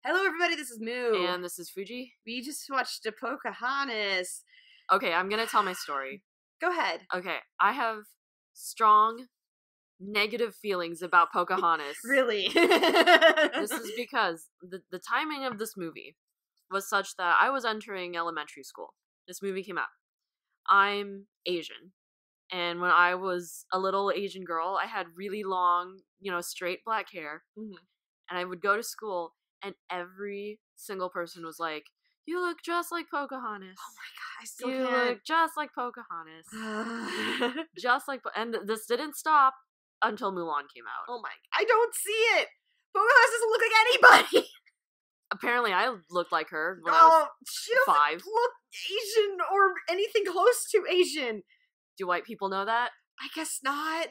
Hello, everybody. This is Moo. And this is Fuji. We just watched a Pocahontas. Okay, I'm gonna tell my story. Go ahead. Okay, I have strong negative feelings about Pocahontas. Really? This is because the timing of this movie was such that I was entering elementary school. This movie came out. I'm Asian. And when I was a little Asian girl, I had really long, straight black hair. Mm-hmm. And I would go to school, and every single person was like, "You look just like Pocahontas. Oh my god, I still You can't. look just like Pocahontas." Just like, and this didn't stop until Mulan came out. Oh my, I don't see it. Pocahontas doesn't look like anybody. Apparently, I looked like her when I was she doesn't 5. look Asian or anything close to Asian. Do white people know that? I guess not.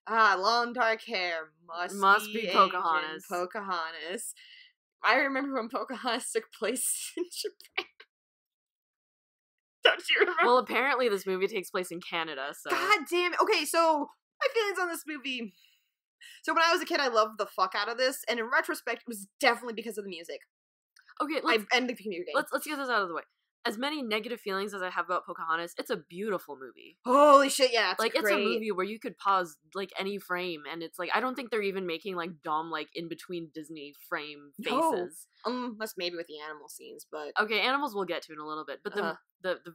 Long dark hair must be Pocahontas. Asian. Pocahontas. I remember when Pocahontas took place in Japan. Don't you remember? Well, apparently this movie takes place in Canada, so... God damn it. Okay, so my feelings on this movie. So when I was a kid, I loved the fuck out of this, and in retrospect, it was definitely because of the music. Okay, and the computer game. Let's get this out of the way. As many negative feelings as I have about Pocahontas, it's a beautiful movie. Holy shit, yeah, it's great. It's a movie where you could pause, any frame, and it's, I don't think they're even making, dumb, in-between Disney frame faces. No. Unless maybe with the animal scenes, but... Okay, animals we'll get to in a little bit, but the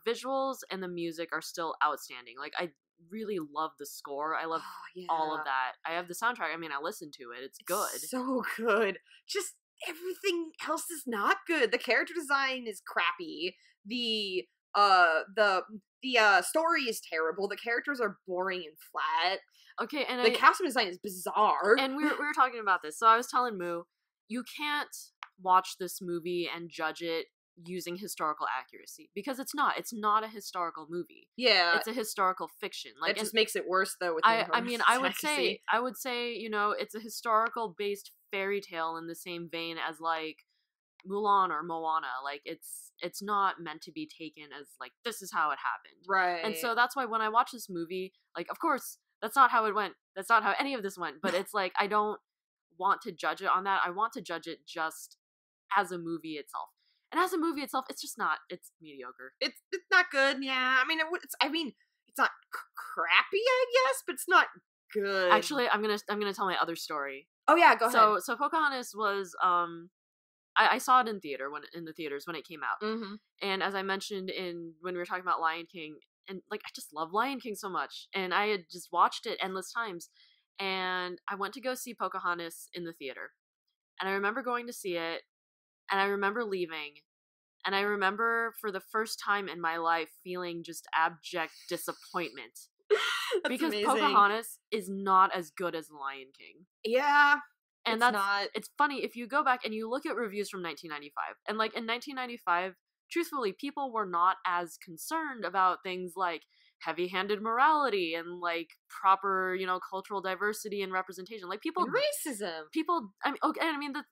visuals and the music are still outstanding. I really love the score. I love all of that. I have the soundtrack. I mean, I listen to it. It's good. So good. Just everything else is not good. The character design is crappy. The story is terrible. The characters are boring and flat. Okay, and the costume design is bizarre. And we were talking about this. So I was telling Moo, you can't watch this movie and judge it using historical accuracy, because it's not a historical movie. Yeah, it's a historical fiction. It just makes it worse though. With I would say it's a historical based fairy tale in the same vein as Mulan or Moana. It's not meant to be taken as this is how it happened, right? And so that's why when I watch this movie, of course that's not how it went. That's not how any of this went. But it's I don't want to judge it on that. I want to judge it just as a movie itself. And as a movie itself, it's just not. It's mediocre. It's not good. Yeah, I mean, it's not crappy, I guess, but it's not good. Actually, I'm gonna tell my other story. Oh yeah, go ahead. So Pocahontas was I saw it in the theaters when it came out. Mm-hmm. And as I mentioned when we were talking about Lion King, and I just love Lion King so much, and I had just watched it endless times, and I went to go see Pocahontas in the theater, and I remember going to see it. And I remember leaving, and I remember for the first time in my life feeling just abject disappointment. Because amazing. Pocahontas is not as good as Lion King. Yeah, and it's funny, if you go back and you look at reviews from 1995, and in 1995, truthfully, people were not as concerned about things like heavy-handed morality and proper, cultural diversity and representation. People and racism.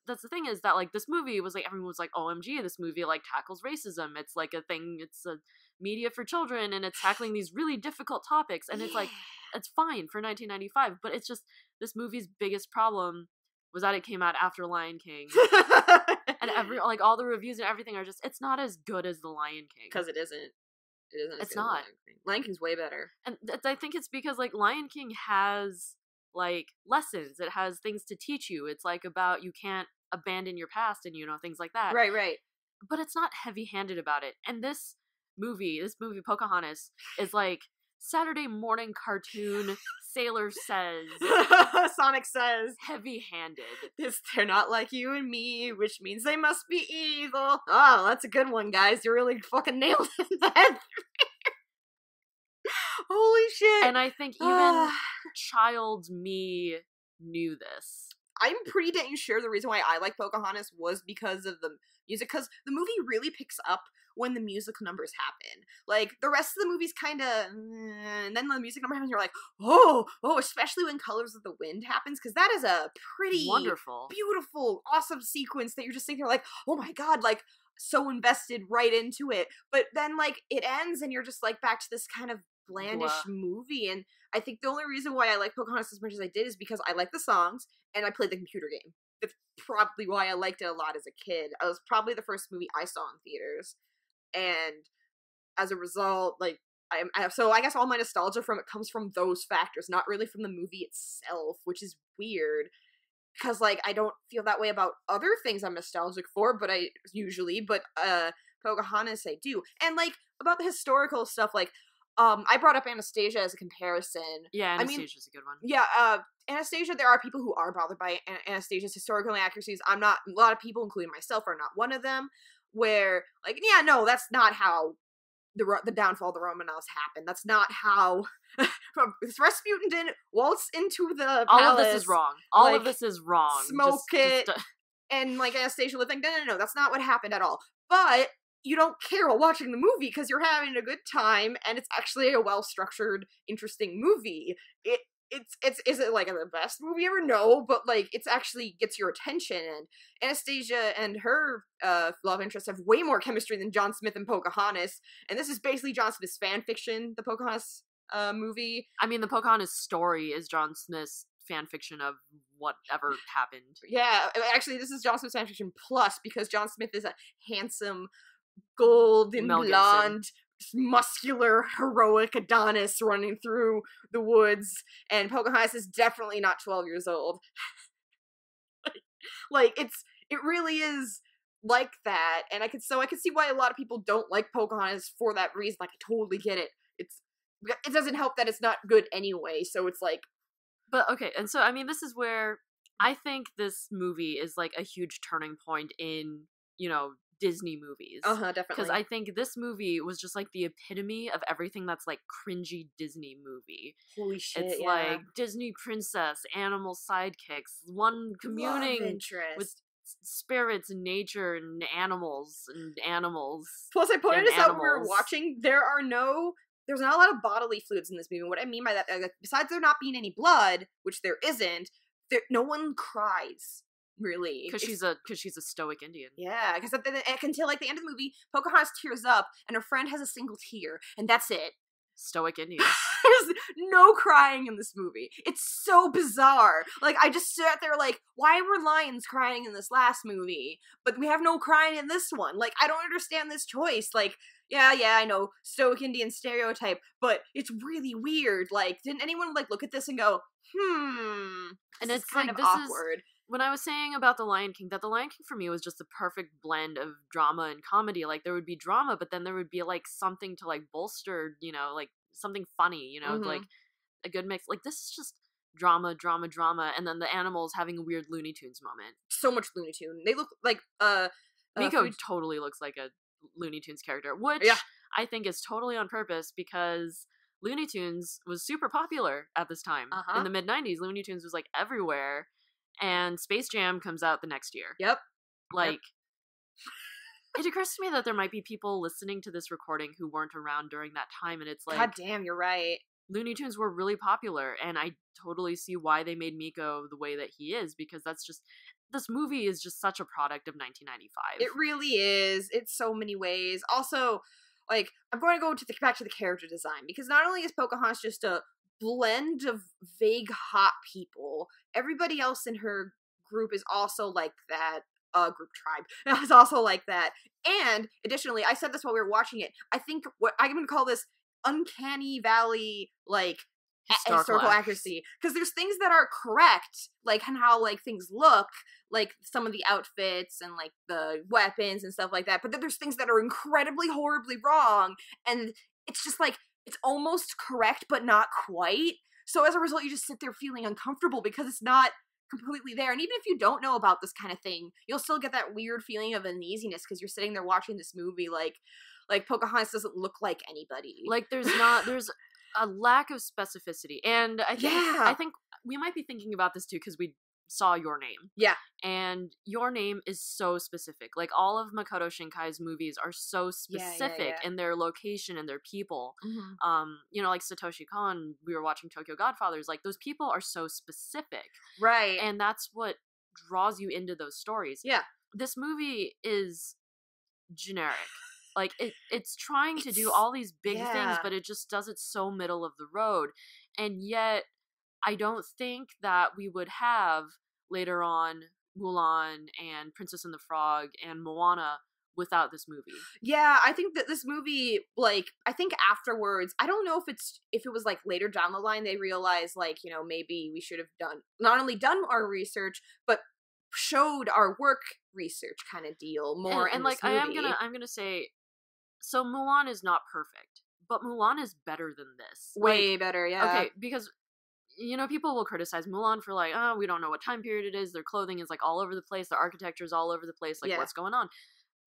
That's the thing is that this movie was everyone was OMG, this movie tackles racism. It's a thing. It's a media for children, and it's tackling these really difficult topics. And it's it's fine for 1995, but it's just this movie's biggest problem was that it came out after Lion King. And all the reviews and everything are just, it's not as good as the Lion King. Because it isn't. It's not. Lion King's way better. And I think it's because Lion King has lessons. It has things to teach you. It's about you can't abandon your past and things like that. Right. But it's not heavy-handed about it. And this movie Pocahontas is Saturday morning cartoon. Sailor says. Sonic says. Heavy-handed. They're not like you and me, which means they must be evil. Oh, that's a good one, guys. You really fucking nailed that. Holy shit. And I think even child me knew this. I'm pretty dang sure the reason why I like Pocahontas was because of the music, because the movie really picks up when the musical numbers happen. The rest of the movie's kind of, and then the music number happens, you're oh, especially when Colors of the Wind happens, because that is a pretty wonderful, beautiful, awesome sequence that you're just sitting there oh my god, so invested right into it. But then it ends and you're just back to this kind of blandish movie. And I think the only reason why I like Pocahontas as much as I did is because I like the songs and I played the computer game. that's probably why I liked it a lot as a kid. It was probably the first movie I saw in theaters, and as a result, like, so I guess all my nostalgia from it comes from those factors, not really from the movie itself, which is weird. Because, like, I don't feel that way about other things I'm nostalgic for, but Pocahontas I do. And, like, about the historical stuff, like, I brought up Anastasia as a comparison. Yeah, Anastasia's a good one. Yeah, Anastasia, there are people who are bothered by Anastasia's historical inaccuracies. I'm not, a lot of people, including myself, are not one of them, where, like, yeah, no, that's not how the downfall of the Romanovs happened. That's not how Rasputin didn't waltz into the palace. All of this is wrong. All of this is wrong. Smoke it. And, like, Anastasia would think, no, that's not what happened at all. But you don't care while watching the movie because you're having a good time, and it's actually a well-structured, interesting movie. Is it, like, the best movie ever? No, but, like, it's actually gets your attention, and Anastasia and her love interest have way more chemistry than John Smith and Pocahontas, and this is basically John Smith's fan fiction, the Pocahontas movie. I mean, the Pocahontas story is John Smith's fan fiction of whatever happened. Yeah, actually, this is John Smith's fan fiction plus, because John Smith is a handsome, golden blonde, muscular, heroic Adonis running through the woods, and Pocahontas is definitely not 12 years old. Like, it really is like that, and I could see why a lot of people don't like Pocahontas for that reason. Like, I totally get it. It doesn't help that it's not good anyway, so it's like... But, okay, and so, I mean, this is where I think this movie is, like, a huge turning point in, you know, Disney movies. Definitely. Because I think this movie was just, like, the epitome of everything that's, like, cringy Disney movie. Holy shit, it's like Disney princess, animal sidekicks, one communing with spirits and nature and animals. Plus, I pointed this out when we were watching, there's not a lot of bodily fluids in this movie. What I mean by that, besides there not being any blood, which there isn't, no one cries. Really, because she's a stoic Indian. Yeah, because until, like, the end of the movie, Pocahontas tears up, and her friend has a single tear, and that's it. Stoic Indian. There's no crying in this movie. It's so bizarre. Like, I just sat there like, why were lions crying in this last movie, but we have no crying in this one? Like, I don't understand this choice. Like, yeah, I know, stoic Indian stereotype, but it's really weird. Like, didn't anyone, like, look at this and go, and it's kind of awkward. When I was saying about The Lion King, that The Lion King for me was just the perfect blend of drama and comedy. Like, there would be drama, but then there would be, like, something to, like, bolster, you know, like, something funny, you know, like, a good mix. Like, this is just drama, and then the animals having a weird Looney Tunes moment. So much Looney Tune. They look like, Miko totally looks like a Looney Tunes character, which I think is totally on purpose, because Looney Tunes was super popular at this time. In the mid-90s, Looney Tunes was, like, everywhere. And Space Jam comes out the next year. Yep. Like, it occurs to me that there might be people listening to this recording who weren't around during that time, and it's like... God damn, you're right. Looney Tunes were really popular, and I totally see why they made Miko the way that he is, because that's just... This movie is just such a product of 1995. It really is. It's so many ways. Also, like, I'm going to go back to the character design, because not only is Pocahontas just a blend of vague hot people, everybody else in her group is also like that. Group tribe is also like that. And additionally, I said this while we were watching it, I think what I'm going to call this uncanny valley, like, historical accuracy, because there's things that are correct, like, and how, like, things look, like some of the outfits and, like, the weapons and stuff like that, but then there's things that are incredibly horribly wrong, and it's just like, it's almost correct, but not quite. So as a result, you just sit there feeling uncomfortable because it's not completely there. And even if you don't know about this kind of thing, you'll still get that weird feeling of uneasiness because you're sitting there watching this movie like Pocahontas doesn't look like anybody. Like, there's a lack of specificity. And I think we might be thinking about this too because we saw Your Name. Yeah. And Your Name is so specific. Like, all of Makoto Shinkai's movies are so specific in their location and their people. You know, like Satoshi Kon, we were watching Tokyo Godfathers, like, those people are so specific. Right. And that's what draws you into those stories. Yeah. This movie is generic. Like, it's trying to do all these big things, but it just does it so middle of the road. And yet, I don't think that we would have, later on, Mulan and Princess and the Frog and Moana without this movie. Yeah, I think that this movie, like, I think afterwards, I don't know if it was like later down the line they realized, like, you know, maybe we should have not only done our research, but showed our work research kind of deal more in like, this movie. I'm gonna say, so Mulan is not perfect, but Mulan is better than this. Way better, yeah. Okay, because, you know, people will criticize Mulan for, like, oh, we don't know what time period it is, their clothing is, like, all over the place, their architecture is all over the place, like, what's going on?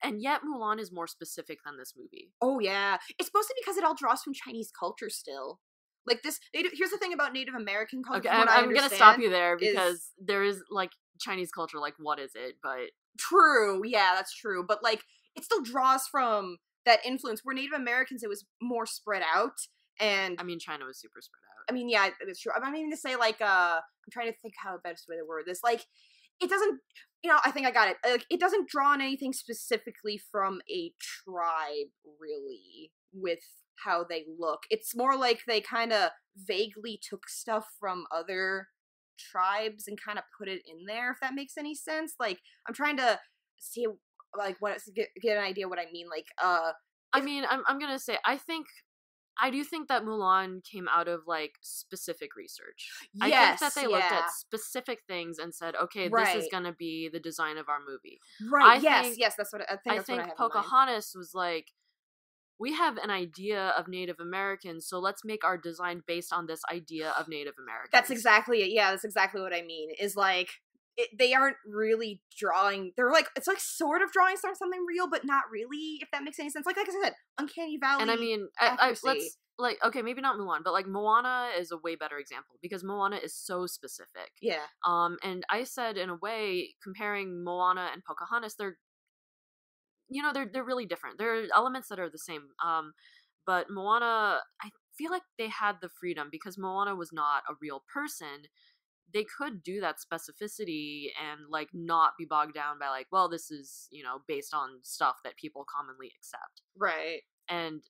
And yet Mulan is more specific than this movie. Oh, yeah. It's mostly because it all draws from Chinese culture still. Like, here's the thing about Native American culture. Okay, I'm gonna stop you there, because there is, like, Chinese culture, like, what is it? But true, yeah, that's true. But, like, it still draws from that influence, where Native Americans, it was more spread out. And I mean, China was super spread out. I mean, yeah, it's true. I'm meaning to say, like, I'm trying to think how best way to word this. Like, it doesn't, you know, I think I got it. Like, it doesn't draw on anything specifically from a tribe, really, with how they look. It's more like they kind of vaguely took stuff from other tribes and kind of put it in there, if that makes any sense. Like, I'm trying to see, like, get an idea what I mean. Like, I mean, I'm gonna say, I do think that Mulan came out of, like, specific research. Yes, I think that they looked at specific things and said, okay, this is gonna be the design of our movie. Right, yes, that's what I think. I think Pocahontas was like, we have an idea of Native Americans, so let's make our design based on this idea of Native Americans. That's exactly it. Yeah, that's exactly what I mean. Is like, they aren't really drawing. They're like, it's like sort of drawing something real, but not really. If that makes any sense. Like I said, Uncanny Valley. And I mean, let's, like, okay, maybe not Mulan, but like Moana is a way better example, because Moana is so specific. Yeah. And I said, in a way, comparing Moana and Pocahontas, they're really different. There are elements that are the same. But Moana, I feel like they had the freedom, because Moana was not a real person. They could do that specificity and, like, not be bogged down by, like, well, this is, you know, based on stuff that people commonly accept. Right. And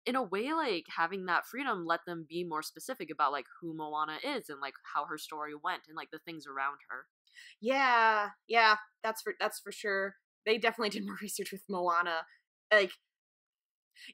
in a way, like, having that freedom let them be more specific about, like, who Moana is and, like, how her story went and, like, the things around her. Yeah, that's for sure. They definitely did more research with Moana. Like,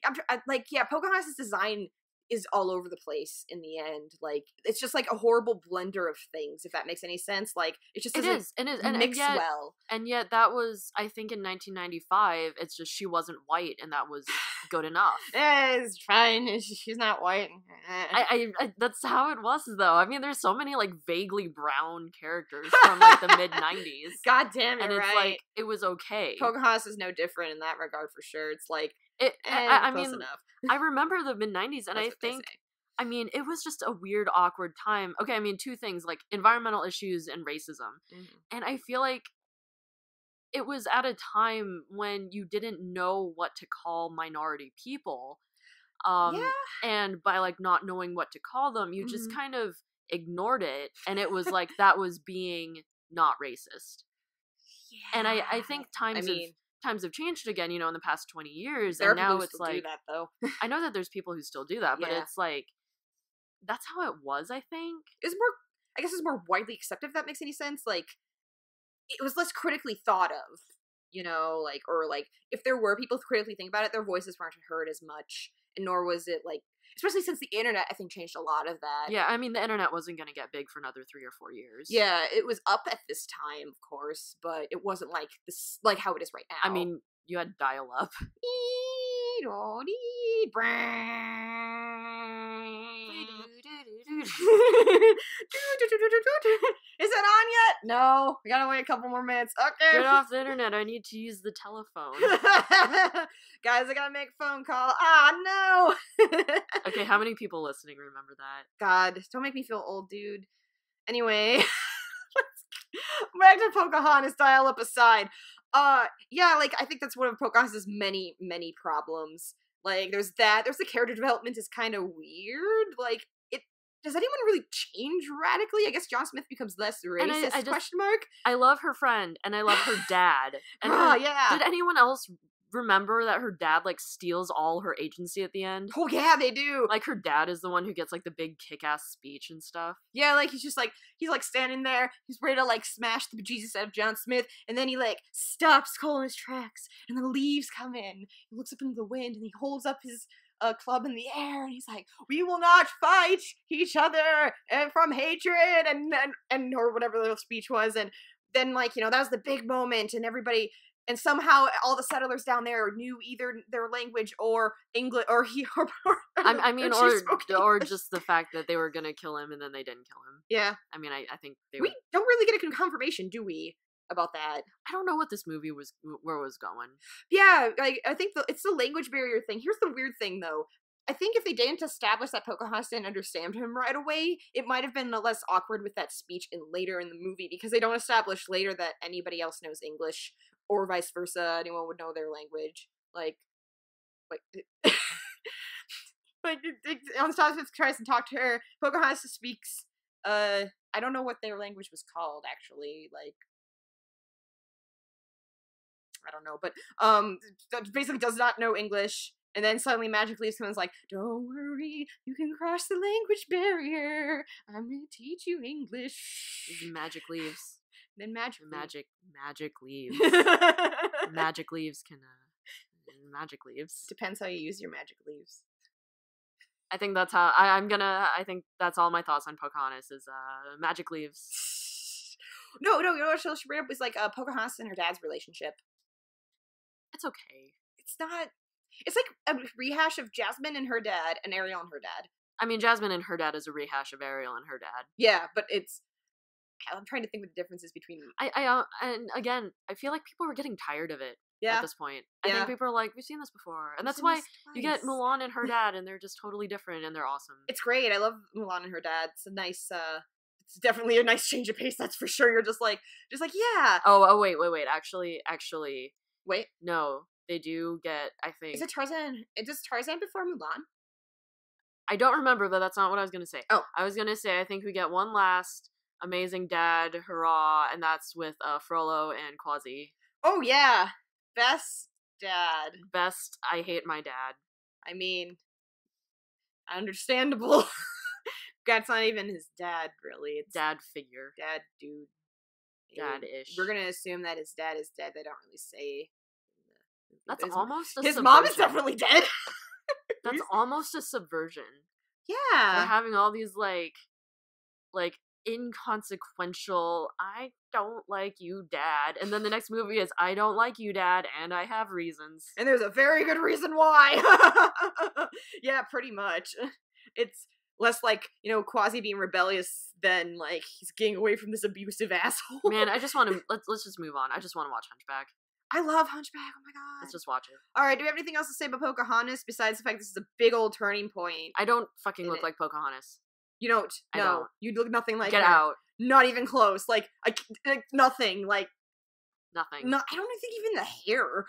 Pocahontas' design is all over the place in the end. Like, it's just like a horrible blender of things, if that makes any sense. Like, it just doesn't mix well. And yet that was, I think, in 1995, it's just she wasn't white, and that was good enough. It's fine. She's not white. I that's how it was, though. I mean, there's so many, like, vaguely brown characters from, like, the mid-90s. God damn it, and it's like, it was okay. Pocahontas is no different in that regard, for sure. It's like, I close mean, enough. I remember the mid-90s, and I think, I mean, it was just a weird, awkward time. Okay, I mean, two things, like, environmental issues and racism. Mm-hmm. And I feel like it was at a time when you didn't know what to call minority people. And by, like, not knowing what to call them, you just kind of ignored it, and it was like, that was being not racist. Yeah. And I think times have changed again, you know, in the past 20 years, and now it's like, do that, though. I know that there's people who still do that, but it's like, that's how it was, I think. I guess it's more widely accepted, if that makes any sense. Like, it was less critically thought of, you know, like, or like, if there were people who critically think about it, their voices weren't heard as much, and nor was it, like, especially since the internet, I think, changed a lot of that. Yeah, I mean, the internet wasn't going to get big for another 3 or 4 years. Yeah, it was up at this time, of course, but it wasn't like this, like how it is right now. I mean, you had dial-up. Is it on yet? No, we gotta wait a couple more minutes. Okay. Get off the internet. I need to use the telephone. Guys, I gotta make a phone call. Ah, no. Okay, how many people listening remember that? God, don't make me feel old, dude. Anyway, back to Pocahontas, dial-up aside. Yeah, like, I think that's one of Pocahontas' many, many problems. Like, there's that. There's the character development is kind of weird. Like, does anyone really change radically? I guess John Smith becomes less racist, question mark? I love her friend, and I love her dad. And yeah. Did anyone else remember that her dad, like, steals all her agency at the end? Oh yeah, they do. Like, her dad is the one who gets, like, the big kick-ass speech and stuff. Yeah, like, he's like standing there, he's ready to, like, smash the bejesus out of John Smith, and then he, like, stops cold in his tracks, and the leaves come in. He looks up into the wind, and he holds up his club in the air, and he's like, "We will not fight each other from hatred," and or whatever the speech was, and then, like, that was the big moment, and everybody, and somehow all the settlers down there knew either their language or English, or I mean, she spoke or English. just the fact that they were gonna kill him and then they didn't kill him. Yeah. I mean, I think they We were. don't really get a confirmation, do we, about that? I don't know what this movie was, where it was going. Yeah, like, I think it's the language barrier thing. Here's the weird thing, though. I think if they didn't establish that Pocahontas didn't understand him right away, it might have been less awkward with that speech later in the movie, because they don't establish later that anybody else knows English, or vice versa, anyone would know their language. Like Anastasia tries to talk to her. Pocahontas speaks, I don't know what their language was called, actually, like, I don't know, but, basically does not know English. And then suddenly Magic Leaves comes like, "Don't worry, you can cross the language barrier. I'm gonna teach you English." Magic Leaves. Then Magic Leaves. Magic Leaves can, Magic Leaves. Depends how you use your Magic Leaves. I think that's how, I think that's all my thoughts on Pocahontas is, Magic Leaves. No, you know what she bring up was, like, Pocahontas and her dad's relationship. It's okay. It's not... It's like a rehash of Jasmine and her dad, and Ariel and her dad. I mean, Jasmine and her dad is a rehash of Ariel and her dad. Yeah, but it's... I'm trying to think what the difference is between them. And again, I feel like people were getting tired of it at this point. I think people are like, we've seen this before. And that's seen why this you get twice. Mulan and her dad, and they're just totally different, and they're awesome. It's great. I love Mulan and her dad. It's a nice, it's definitely a nice change of pace, that's for sure. You're just like, yeah. Oh, wait. Actually. Wait. No, they do get, I think. Is it Tarzan? Is Tarzan before Mulan? I don't remember, but that's not what I was going to say. Oh. I was going to say, I think we get one last amazing dad hurrah, and that's with Frollo and Quasi. Oh, yeah. Best dad. Best I hate my dad. I mean, understandable. That's not even his dad, really. It's dad figure. Dad dude. Dad-ish. We're gonna assume that his dad is dead. They don't really say. That's almost a his subversion. mom is definitely dead. That's almost a subversion. Yeah. They're having all these, like inconsequential, I don't like you, dad. And then the next movie is, I don't like you, dad, and I have reasons. And there's a very good reason why. Yeah, pretty much. It's less like, Quasi being rebellious than, like, he's getting away from this abusive asshole. Man, I just want to, let's just move on. I just want to watch Hunchback. I love Hunchback, oh my god. Let's just watch it. Alright, do we have anything else to say about Pocahontas besides the fact this is a big old turning point? I don't fucking look like Pocahontas. You don't. I No. don't. You look nothing like Get her. out. Not even close. Like nothing. Like, nothing. no, I don't think even the hair.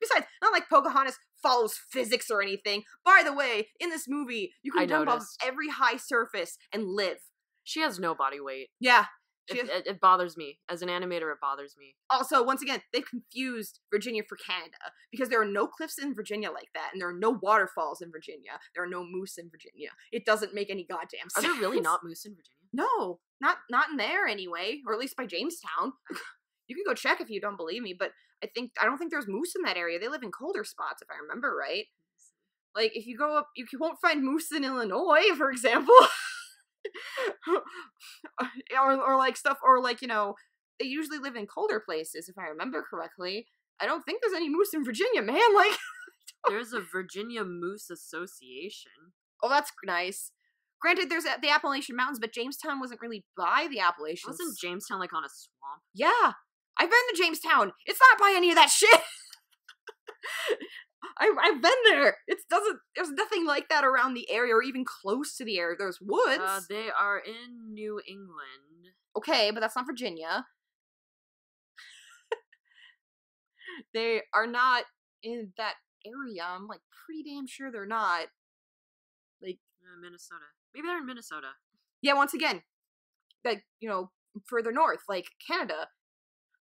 Besides, not like Pocahontas follows physics or anything. By the way, in this movie, you can jump off every high surface and live. She has no body weight. Yeah. It bothers me. As an animator, it bothers me. Also, once again, they've confused Virginia for Canada, because there are no cliffs in Virginia like that, and there are no waterfalls in Virginia. There are no moose in Virginia. It doesn't make any goddamn sense. Are there really not moose in Virginia? No, not in there anyway, or at least by Jamestown. You can go check if you don't believe me, but I don't think there's moose in that area. They live in colder spots, if I remember right. Like, if you go up, you won't find moose in Illinois, for example. or like stuff, or like, they usually live in colder places, if I remember correctly. I don't think there's any moose in Virginia, man. Like, there's a Virginia Moose Association. Oh, that's nice. Granted, there's the Appalachian Mountains, but Jamestown wasn't really by the Appalachians. Wasn't Jamestown like on a swamp? Yeah, I've been to Jamestown. It's not by any of that shit. I've been there. There's nothing like that around the area, or even close to the area. There's woods. They are in New England. Okay, but that's not Virginia. They are not in that area. I'm like pretty damn sure they're not. Like, Minnesota. Maybe they're in Minnesota. Yeah, once again, like, further north, like Canada.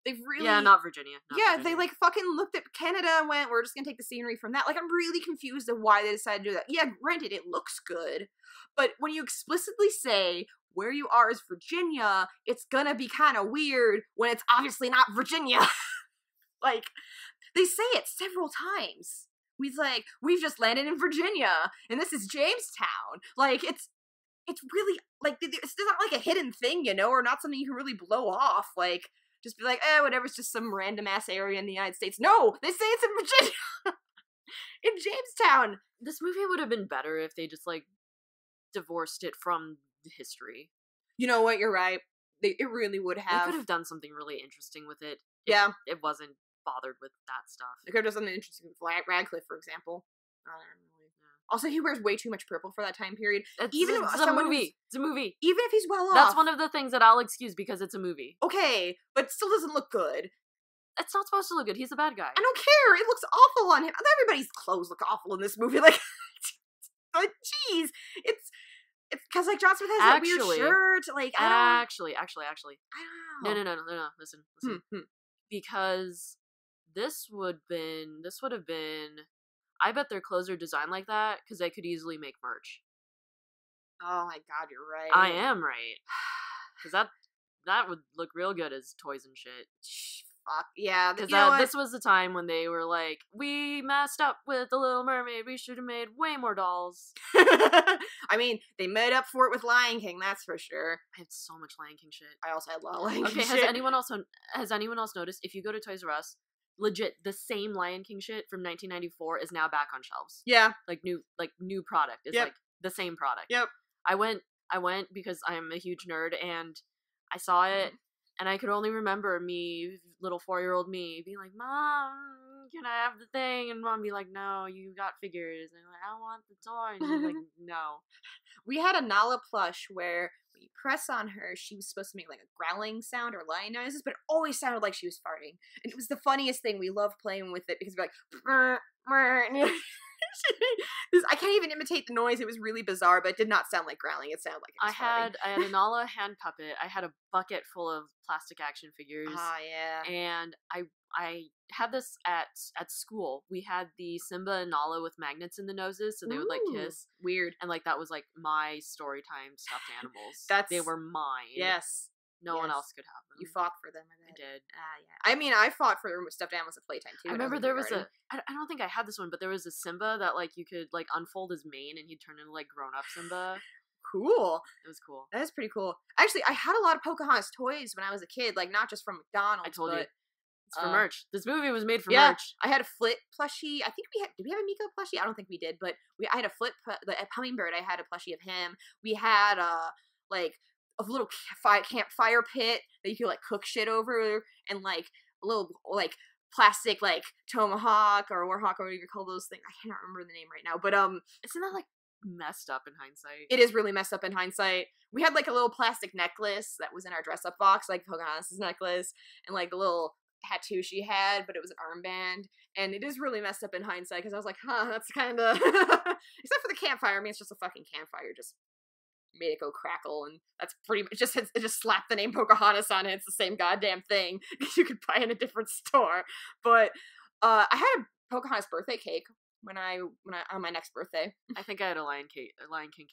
They've really... Yeah, not Virginia. They, like, fucking looked at Canada and went, we're just gonna take the scenery from that. Like, I'm really confused of why they decided to do that. Yeah, granted, it looks good, but when you explicitly say where you are is Virginia, it's gonna be kind of weird when it's obviously not Virginia. Like, they say it several times. We've just landed in Virginia, and this is Jamestown. Like, it's really, like, it's not like a hidden thing, you know, or not something you can really blow off. Like, just be like, whatever, it's just some random-ass area in the United States. No! They say it's in Virginia! In Jamestown! This movie would have been better if they just, like, divorced it from the history. You know what, you're right. It really would have. They could have done something really interesting with it. Yeah. It wasn't bothered with that stuff. They could have done something interesting with Radcliffe, for example. Also, he wears way too much purple for that time period. It's a movie. It's a movie. Even if he's well off. That's one of the things that I'll excuse because it's a movie. Okay, but it still doesn't look good. It's not supposed to look good. He's a bad guy. I don't care. It looks awful on him. Everybody's clothes look awful in this movie. Like, jeez. It's because, like, John Smith has that weird shirt. Like, Actually. I don't know. No. Listen. Because this would have been... I bet their clothes are designed like that because they could easily make merch. Oh my god, you're right. I am right. Because that would look real good as toys and shit. Fuck, yeah. Because this was the time when they were like, we messed up with The Little Mermaid, we should have made way more dolls. I mean, they made up for it with Lion King, that's for sure. I had so much Lion King shit. I also had a lot of Lion King shit. Okay, has anyone else noticed, if you go to Toys R Us, legit, the same Lion King shit from 1994 is now back on shelves. Yeah. Like new product. It's like the same product. Yep. I went because I'm a huge nerd and I saw it and I could only remember me, little 4-year-old me, being like, Mom, can I have the thing? And Mom be like, no, you got figures. And I'm like, I want the toy. And he's like, no. We had a Nala plush where when you press on her, she was supposed to make like a growling sound or lion noises, but it always sounded like she was farting. And it was the funniest thing. We loved playing with it because we're like, brr, brr, and I can't even imitate the noise. It was really bizarre, but it did not sound like growling. It sounded like it was farting. I had a Nala hand puppet. I had a bucket full of plastic action figures. Ah, yeah. And I had this at school. We had the Simba and Nala with magnets in the noses, so they would like kiss. Weird. And like that was like my story time stuffed animals. They were mine. Yes. No one else could have them. You fought for them. I did. Yeah. I mean, I fought for stuffed animals at playtime too. I remember there was I don't think I had this one, but there was a Simba that like you could like unfold his mane and he'd turn into like grown up Simba. Cool. It was cool. That is pretty cool. Actually, I had a lot of Pocahontas toys when I was a kid, like not just from McDonald's. I told you. It's for merch. This movie was made for merch. I had a Flit plushie. I think did we have a Miko plushie? I don't think we did, but I had a Flit, a Hummingbird. I had a plushie of him. We had like a little campfire pit that you could like cook shit over, and like a little like plastic like tomahawk or warhawk or whatever you call those things. I cannot remember the name right now, but isn't that like messed up in hindsight? It is really messed up in hindsight. We had like a little plastic necklace that was in our dress up box, like Pocahontas' necklace, and like a little tattoo she had, but it was an armband, and it is really messed up in hindsight because I was like, that's kind of except for the campfire. I mean, it's just a fucking campfire, just made it go crackle, and that's pretty much it just slapped the name Pocahontas on it. It's the same goddamn thing you could buy in a different store. But I had a Pocahontas birthday cake when I on my next birthday. I think I had a Lion King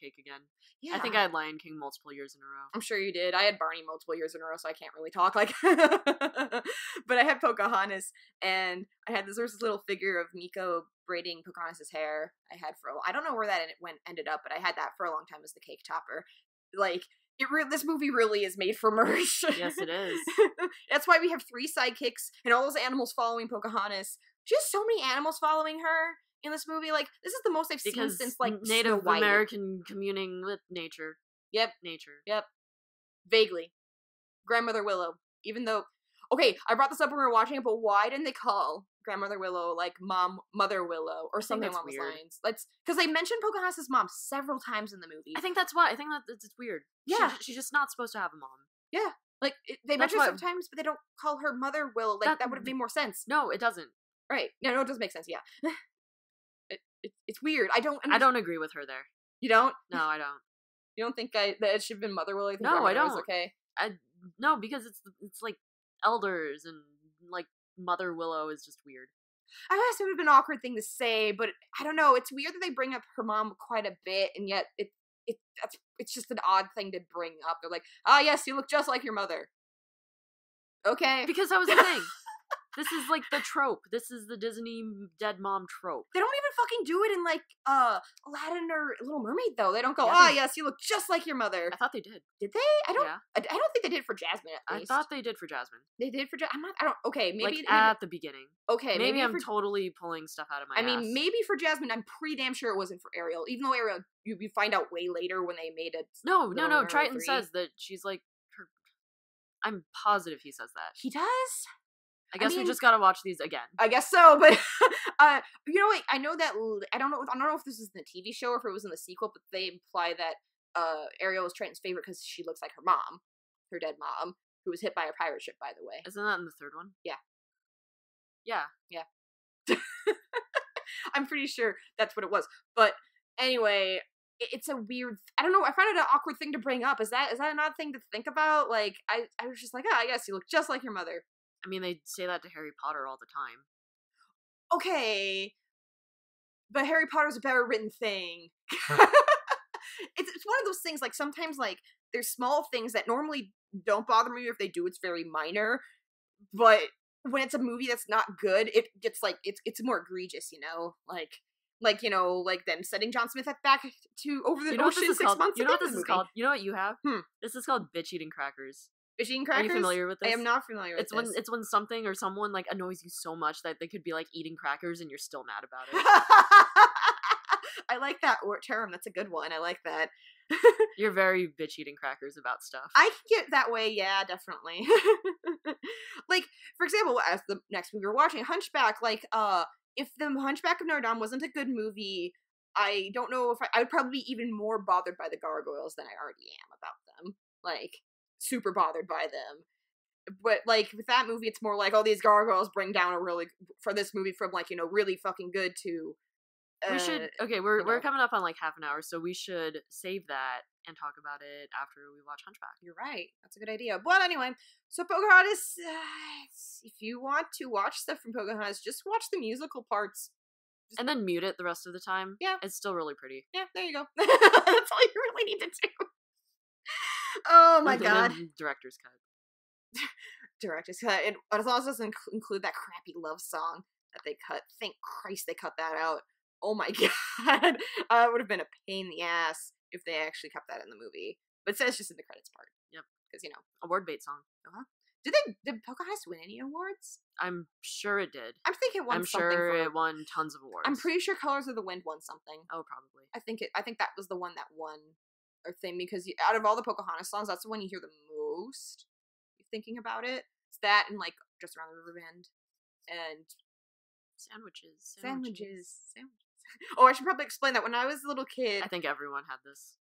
cake again. Yeah. I think I had Lion King multiple years in a row. I'm sure you did. I had Barney multiple years in a row, so I can't really talk like but I had Pocahontas, and there was this little figure of Miko braiding Pocahontas' hair. I don't know where that ended up, but I had that for a long time as the cake topper. Like, this movie really is made for merch. Yes, it is. That's why we have 3 sidekicks and all those animals following Pocahontas. She has so many animals following her in this movie. Like, this is the most I've seen since like Native American communing with nature. Yep. Nature. Yep. Vaguely. Grandmother Willow. Even though, okay, I brought this up when we were watching it, but why didn't they call Grandmother Willow like Mother Willow or something along those lines? Because they mentioned Pocahontas' mom several times in the movie. I think that's why. I think that it's weird. Yeah. She's just not supposed to have a mom. Yeah. Like, they mention it sometimes, but they don't call her Mother Willow. Like, that would have made more sense. No, it doesn't. Right. No, it does make sense, yeah. It's weird. I don't agree with her there. You don't? No, I don't. You don't think that it should have been Mother Willow? No, I don't. Okay. No, because it's like elders, and like Mother Willow is just weird. I guess it would have been an awkward thing to say, but I don't know. It's weird that they bring up her mom quite a bit, and yet it's just an odd thing to bring up. They're like, ah, yes, you look just like your mother. Okay. Because that was the thing. This is like the trope. This is the Disney dead mom trope. They don't even fucking do it in like Aladdin or Little Mermaid though. They don't go, yes, you look just like your mother. I thought they did. Did they? I don't think they did for Jasmine at least. I thought they did for Jasmine. They did for Jasmine. Okay, maybe like at the beginning. Okay, maybe I'm totally pulling stuff out of my ass. I mean, maybe for Jasmine, I'm pretty damn sure it wasn't for Ariel. Even though Ariel, you find out way later when they made it. No. Triton says that she's like her. I'm positive he says that. He does? I guess we just gotta watch these again. I guess so, but you know what? I know that I don't know if this is in the TV show or if it was in the sequel, but they imply that Ariel is Triton's favorite because she looks like her mom, her dead mom, who was hit by a pirate ship, by the way. Isn't that in the third one? Yeah. Yeah. I'm pretty sure that's what it was. But anyway, it's a weird. I don't know. I found it an awkward thing to bring up. Is that an odd thing to think about? Like I was just like, I guess you look just like your mother. I mean, they say that to Harry Potter all the time. Okay, but Harry Potter's a better written thing. It's one of those things, like, sometimes, like, there's small things that normally don't bother me. If they do, it's very minor, but when it's a movie that's not good, it gets, like, it's more egregious, you know? Like, you know, like them sending John Smith back to over the ocean 6 months. You know what this is called? You know what you have? This is called bitch eating crackers. Bitch eating crackers? Are you familiar with this? I am not familiar with this. It's when something or someone, like, annoys you so much that they could be, like, eating crackers and you're still mad about it. I like that term. That's a good one. I like that. You're very bitch eating crackers about stuff. I can get that way, yeah, definitely. Like, for example, as the next movie we're watching, Hunchback, like, if the Hunchback of Notre Dame wasn't a good movie, I don't know if I would probably be even more bothered by the gargoyles than I already am about them. Like, super bothered by them. But, like, with that movie, it's more like, oh, these gargoyles bring down for this movie from, like, you know, really fucking good to... we should, okay, we're coming up on, like, half an hour, so we should save that and talk about it after we watch Hunchback. You're right. That's a good idea. But anyway, so Pocahontas, if you want to watch stuff from Pocahontas, just watch the musical parts. And then mute it the rest of the time. Yeah. It's still really pretty. Yeah, there you go. That's all you really need to do. Oh my god. Director's cut. Director's cut. And as long as it doesn't include that crappy love song that they cut. Thank Christ they cut that out. Oh my god. It would have been a pain in the ass if they actually kept that in the movie. But it says just in the credits part. Yep. Because, you know. Award bait song. Uh-huh. Did Pocahontas win any awards? I'm sure it did. I'm thinking it won something. I'm sure it won tons of awards. I'm pretty sure Colors of the Wind won something. Oh, probably. I think that was the one that won or thing, because out of all the Pocahontas songs, that's the one you hear the most. You're thinking about it. It's that and, like, Just Around the River Bend and Sandwiches. Oh, I should probably explain that. When I was a little kid, I think everyone had this.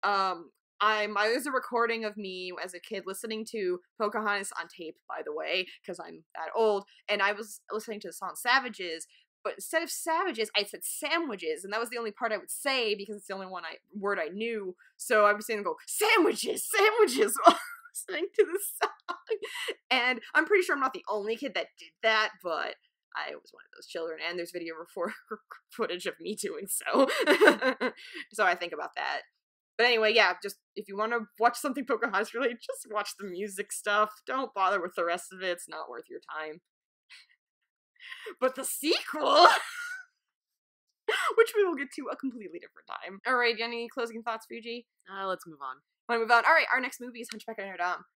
I was a recording of me as a kid listening to Pocahontas on tape, by the way, because I'm that old, and I was listening to the song Savages, but instead of savages, I said sandwiches, and that was the only part I would say because it's the only word I knew. So I was saying, "Go sandwiches, sandwiges," while listening to the song. And I'm pretty sure I'm not the only kid that did that, but I was one of those children, and there's video footage of me doing so. So I think about that. But anyway, yeah, just if you want to watch something Pocahontas related, just watch the music stuff. Don't bother with the rest of it. It's not worth your time. But the sequel, which we will get to a completely different time. All right, any closing thoughts, Fuji? Let's move on. Want to move on? All right, our next movie is Hunchback of Notre Dame.